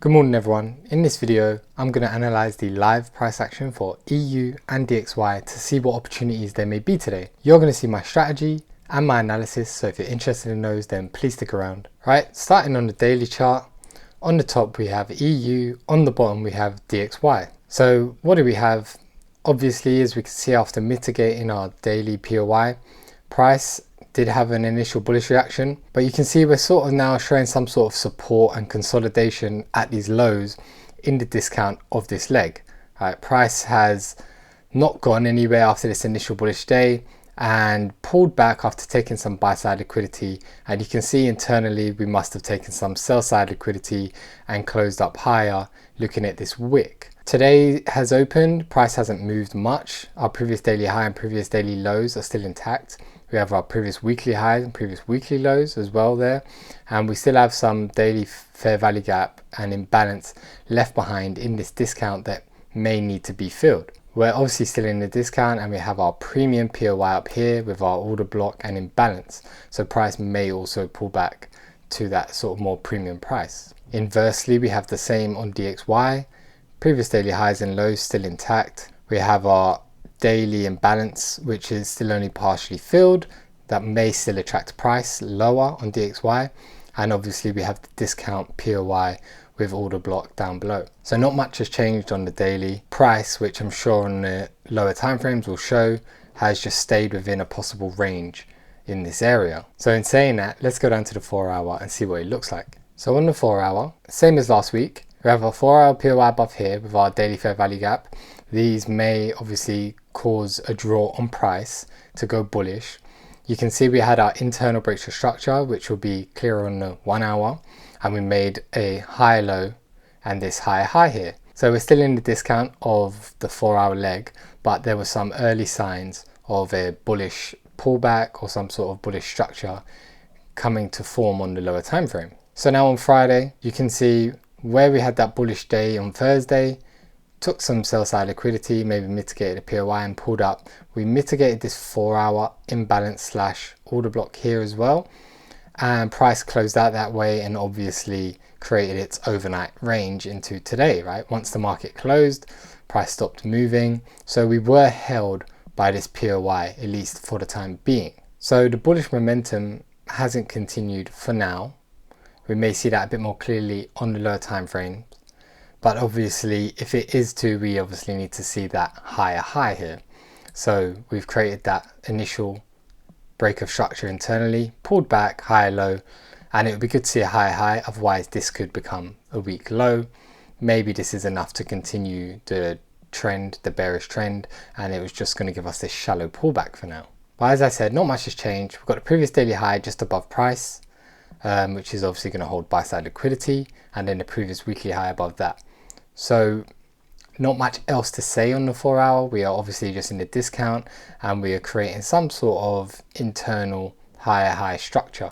Good morning everyone. In this video, I'm going to analyze the live price action for EU and DXY to see what opportunities there may be today. You're going to see my strategy and my analysis, so if you're interested in those, then please stick around. Right, starting on the daily chart, on the top we have EU, on the bottom we have DXY. So what do we have? Obviously, as we can see, after mitigating our daily POI, price did have an initial bullish reaction, but you can see we're sort of now showing some sort of support and consolidation at these lows in the discount of this leg. Right, price has not gone anywhere after this initial bullish day and pulled back after taking some buy side liquidity, and you can see internally we must have taken some sell side liquidity and closed up higher looking at this wick. Today has opened, price hasn't moved much. Our previous daily high and previous daily lows are still intact. We have our previous weekly highs and previous weekly lows as well there, and we still have some daily fair value gap and imbalance left behind in this discount that may need to be filled. We're obviously still in the discount and we have our premium POI up here with our order block and imbalance, so price may also pull back to that sort of more premium price. Inversely, we have the same on DXY, previous daily highs and lows still intact. We have our daily imbalance, which is still only partially filled, that may still attract price lower on DXY, and obviously we have the discount POI with order block down below. So not much has changed on the daily. Price, which I'm sure on the lower time frames will show, has just stayed within a possible range in this area. So in saying that, let's go down to the 4 hour and see what it looks like. So on the 4 hour, same as last week, we have a 4 hour POI above here with our daily fair value gap. These may obviously cause a draw on price to go bullish. You can see we had our internal breakthrough structure, which will be clear on the 1 hour, and we made a high low and this high high here. So we're still in the discount of the 4 hour leg, but there were some early signs of a bullish pullback or some sort of bullish structure coming to form on the lower time frame. So now on Friday, you can see where we had that bullish day on Thursday, took some sell side liquidity, maybe mitigated a POI and pulled up. We mitigated this 4 hour imbalance slash order block here as well, and price closed out that way and obviously created its overnight range into today. Right, once the market closed, price stopped moving, so we were held by this POI, at least for the time being. So the bullish momentum hasn't continued for now. We may see that a bit more clearly on the lower time frame, but obviously if it is to, we obviously need to see that higher high here. So we've created that initial break of structure internally, pulled back, higher low, and it would be good to see a higher high, otherwise this could become a weak low. Maybe this is enough to continue the trend, the bearish trend, and it was just going to give us this shallow pullback for now. But as I said, not much has changed. We've got the previous daily high just above price, which is obviously going to hold buy side liquidity, and then the previous weekly high above that. So not much else to say on the 4 hour. We are obviously just in the discount and we are creating some sort of internal higher high structure,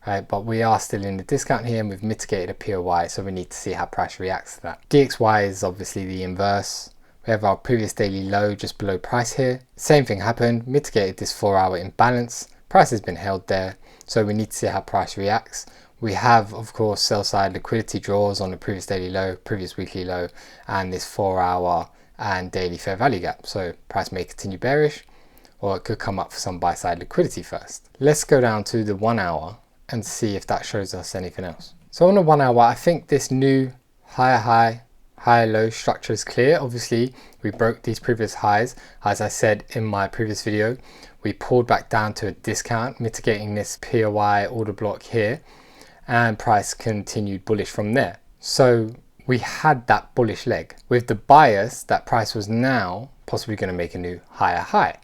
right? But we are still in the discount here and we've mitigated a POI, so we need to see how price reacts to that. DXY is obviously the inverse. We have our previous daily low just below price here. Same thing happened, mitigated this 4 hour imbalance. Price has been held there, so we need to see how price reacts. We have, of course, sell side liquidity draws on the previous daily low, previous weekly low, and this 4 hour and daily fair value gap. So price may continue bearish, or it could come up for some buy side liquidity first. Let's go down to the 1 hour and see if that shows us anything else. So on the 1 hour, I think this new higher high, higher low structure is clear. Obviously, we broke these previous highs. As I said in my previous video, we pulled back down to a discount, mitigating this POI order block here, and price continued bullish from there. So we had that bullish leg with the bias that price was now possibly going to make a new higher high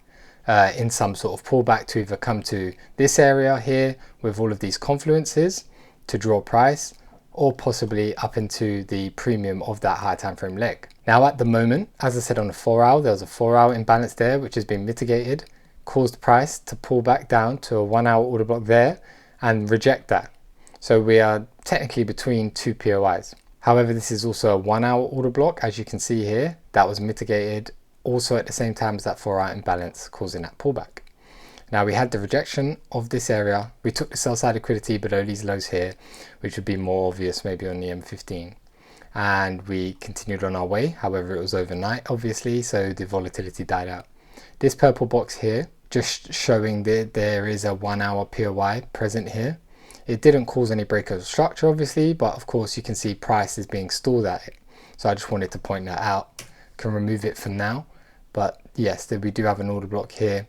in some sort of pullback to either come to this area here with all of these confluences to draw price, or possibly up into the premium of that higher time frame leg. Now at the moment, as I said on the 4 hour, there was a 4 hour imbalance there which has been mitigated, caused price to pull back down to a 1 hour order block there and reject that. So we are technically between two POIs. However, this is also a 1 hour order block, as you can see here, that was mitigated also at the same time as that 4 hour imbalance, causing that pullback. Now we had the rejection of this area. We took the sell side liquidity below these lows here, which would be more obvious maybe on the M15. and we continued on our way. However, it was overnight obviously, so the volatility died out. This purple box here just showing that there is a 1 hour POI present here. It didn't cause any break of structure obviously, but of course you can see price is being stalled at it. So I just wanted to point that out. Can remove it for now, but yes, we do have an order block here.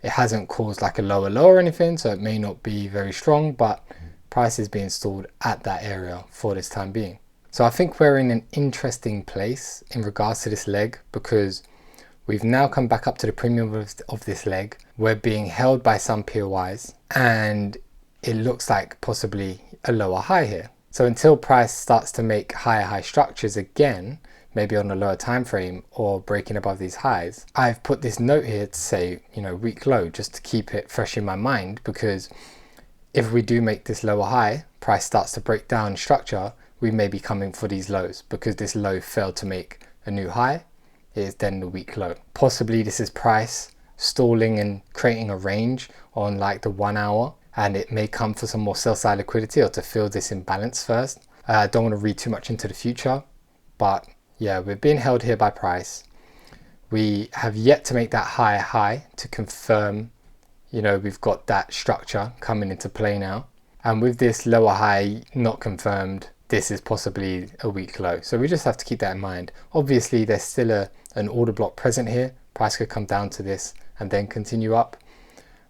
It hasn't caused like a lower low or anything, so it may not be very strong, but price is being stalled at that area for this time being. So I think we're in an interesting place in regards to this leg, because we've now come back up to the premium of this leg. We're being held by some POIs and it looks like possibly a lower high here. So until price starts to make higher high structures again, maybe on a lower time frame or breaking above these highs, I've put this note here to say, you know, weak low, just to keep it fresh in my mind, because if we do make this lower high, price starts to break down structure, we may be coming for these lows, because this low failed to make a new high. It is then the weak low. Possibly this is price stalling and creating a range on like the 1 hour, and it may come for some more sell side liquidity or to fill this imbalance first. I don't want to read too much into the future, but yeah, we're being held here by price. We have yet to make that higher high to confirm, you know, we've got that structure coming into play now. And with this lower high not confirmed, this is possibly a weak low. So we just have to keep that in mind. Obviously there's still an order block present here. Price could come down to this and then continue up.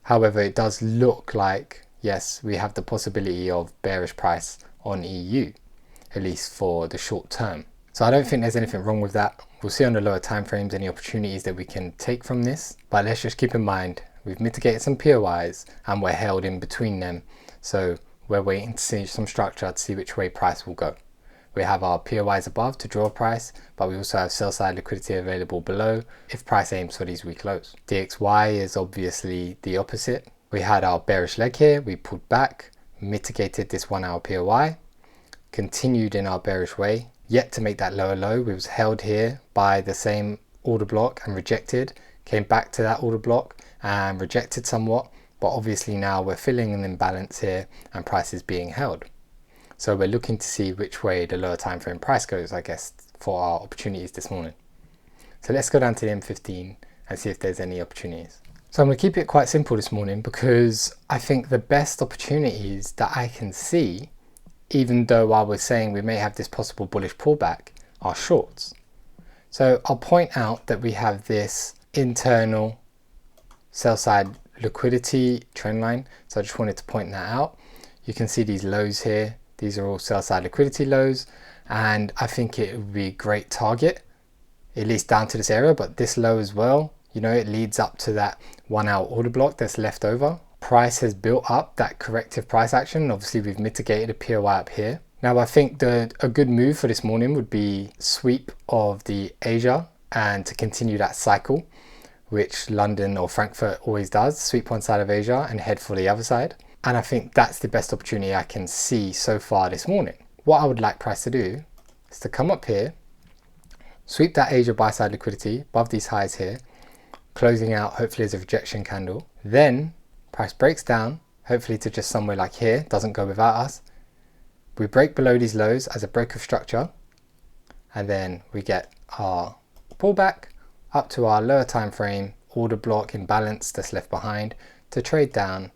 However, it does look like, yes, we have the possibility of bearish price on EU, at least for the short term. So I don't think there's anything wrong with that. We'll see on the lower time frames any opportunities that we can take from this. But let's just keep in mind, we've mitigated some POIs and we're held in between them. So we're waiting to see some structure to see which way price will go. We have our POIs above to draw price, but we also have sell side liquidity available below if price aims for these weak lows. DXY is obviously the opposite. We had our bearish leg here, we pulled back, mitigated this 1 hour POI, continued in our bearish way, yet to make that lower low. We was held here by the same order block and rejected, came back to that order block and rejected somewhat, but obviously now we're filling an imbalance here and price is being held. So we're looking to see which way the lower time frame price goes, I guess, for our opportunities this morning. So let's go down to the M15 and see if there's any opportunities. So I'm going to keep it quite simple this morning, because I think the best opportunities that I can see, even though I was saying we may have this possible bullish pullback, are shorts. So I'll point out that we have this internal sell side liquidity trend line. So I just wanted to point that out. You can see these lows here. These are all sell side liquidity lows, and I think it would be a great target, at least down to this area, but this low as well, you know, it leads up to that 1 hour order block that's left over. Price has built up that corrective price action. Obviously we've mitigated a POI up here. Now I think a good move for this morning would be sweep of the Asia and to continue that cycle, which London or Frankfurt always does, sweep one side of Asia and head for the other side. And I think that's the best opportunity I can see so far this morning. What I would like price to do is to come up here, sweep that Asia buy side liquidity above these highs here, closing out hopefully as a rejection candle. Then price breaks down, hopefully to just somewhere like here, doesn't go without us. We break below these lows as a break of structure, and then we get our pullback up to our lower time frame order block imbalance that's left behind to trade down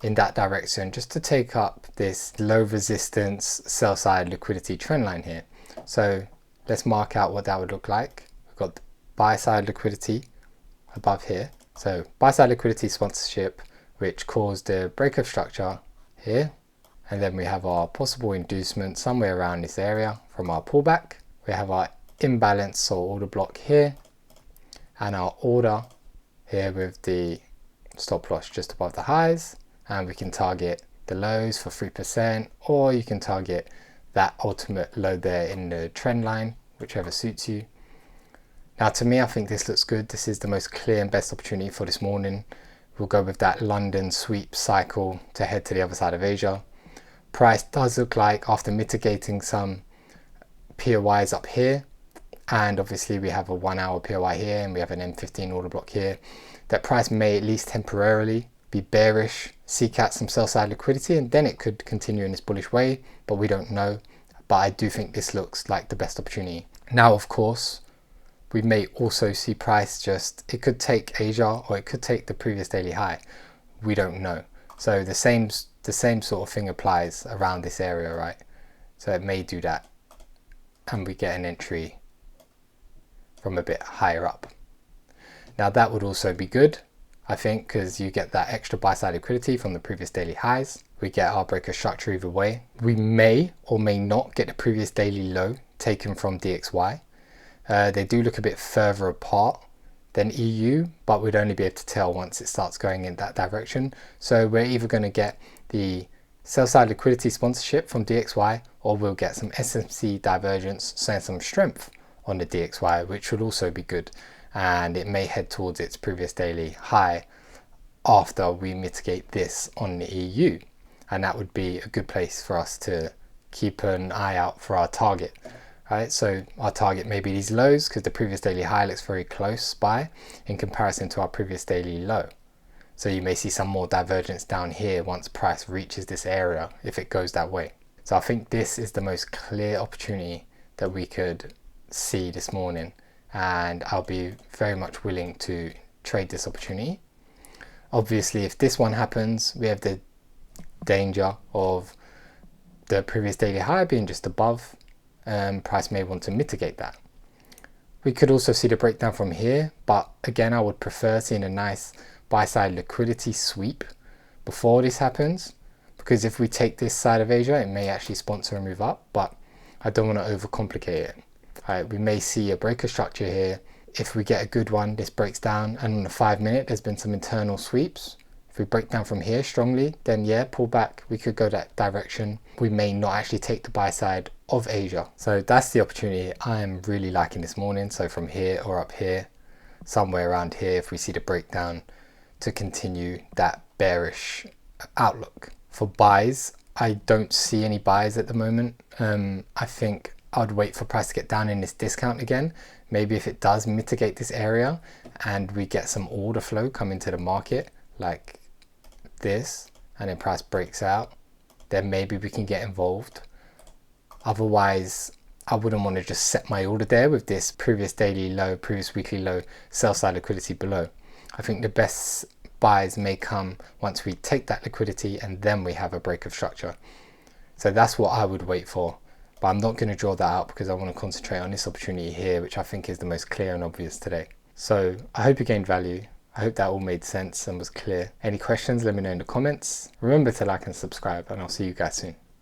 in that direction, just to take up this low resistance sell side liquidity trend line here. So let's mark out what that would look like. We've got the buy side liquidity above here. So buy side liquidity sponsorship, which caused the break of structure here. And then we have our possible inducement somewhere around this area from our pullback. We have our imbalance or order block here, and our order here with the stop loss just above the highs. And we can target the lows for 3%, or you can target that ultimate low there in the trend line, whichever suits you. Now to me, I think this looks good. This is the most clear and best opportunity for this morning. We'll go with that London sweep cycle to head to the other side of Asia. Price does look like, after mitigating some POIs up here, and obviously we have a 1 hour POI here and we have an M15 order block here, that price may at least temporarily be bearish, seek out some sell side liquidity, and then it could continue in this bullish way, but we don't know. but I do think this looks like the best opportunity. Now, of course, we may also see price it could take Asia or it could take the previous daily high. We don't know. So the same sort of thing applies around this area, right? So it may do that and we get an entry from a bit higher up. Now that would also be good, I think, because you get that extra buy side liquidity from the previous daily highs. We get our breaker structure either way. We may or may not get the previous daily low taken from DXY. They do look a bit further apart than EU, but we'd only be able to tell once it starts going in that direction. So we're either going to get the sell side liquidity sponsorship from DXY, or we'll get some SMC divergence, so some strength on the DXY, which would also be good. And it may head towards its previous daily high after we mitigate this on the EU. And that would be a good place for us to keep an eye out for our target. Right, so our target may be these lows because the previous daily high looks very close by in comparison to our previous daily low. So you may see some more divergence down here once price reaches this area if it goes that way. So I think this is the most clear opportunity that we could see this morning, and I'll be very much willing to trade this opportunity. Obviously, if this one happens, we have the danger of the previous daily high being just above. Price may want to mitigate that. We could also see the breakdown from here, but again, I would prefer seeing a nice buy side liquidity sweep before this happens, because if we take this side of Asia, it may actually sponsor a move up, but I don't want to overcomplicate it. We may see a breaker structure here. If we get a good one, this breaks down, and on the 5 minute there's been some internal sweeps. If we break down from here strongly, then yeah, pull back, we could go that direction. We may not actually take the buy side of Asia. So that's the opportunity I am really liking this morning. So from here or up here, somewhere around here, if we see the breakdown, to continue that bearish outlook. For buys, I don't see any buys at the moment. I think I'd wait for price to get down in this discount again. Maybe if it does mitigate this area and we get some order flow come into the market like this, and then price breaks out, then maybe we can get involved. Otherwise, I wouldn't want to just set my order there with this previous daily low, previous weekly low, sell side liquidity below. I think the best buys may come once we take that liquidity and then we have a break of structure. So that's what I would wait for. But I'm not going to draw that out because I want to concentrate on this opportunity here, which I think is the most clear and obvious today. So I hope you gained value. I hope that all made sense and was clear. Any questions, let me know in the comments. Remember to like and subscribe, and I'll see you guys soon.